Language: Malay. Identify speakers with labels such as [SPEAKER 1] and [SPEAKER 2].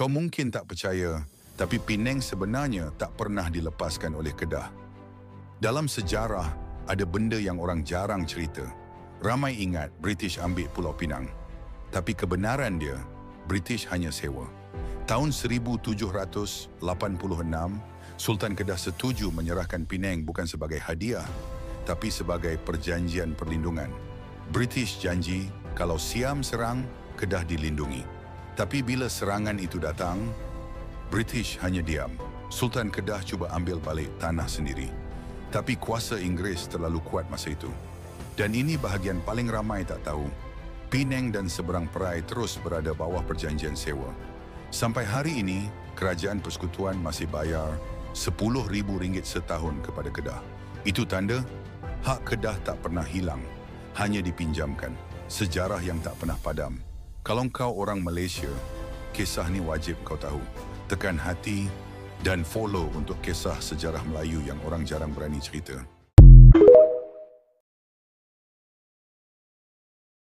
[SPEAKER 1] Kau mungkin tak percaya, tapi Penang sebenarnya tak pernah dilepaskan oleh Kedah. Dalam sejarah, ada benda yang orang jarang cerita. Ramai ingat British ambil Pulau Pinang. Tapi kebenaran dia, British hanya sewa. Tahun 1786, Sultan Kedah setuju menyerahkan Penang bukan sebagai hadiah, tapi sebagai perjanjian perlindungan. British janji kalau Siam serang, Kedah dilindungi. Tapi bila serangan itu datang, British hanya diam. Sultan Kedah cuba ambil balik tanah sendiri. Tapi kuasa Inggeris terlalu kuat masa itu. Dan ini bahagian paling ramai tak tahu. Penang dan seberang perai terus berada bawah perjanjian sewa. Sampai hari ini, kerajaan persekutuan masih bayar RM10,000 setahun kepada Kedah. Itu tanda hak Kedah tak pernah hilang, hanya dipinjamkan. Sejarah yang tak pernah padam. Kalau kau orang Malaysia, kisah ni wajib kau tahu. Tekan hati dan follow untuk kisah sejarah Melayu yang orang jarang berani cerita.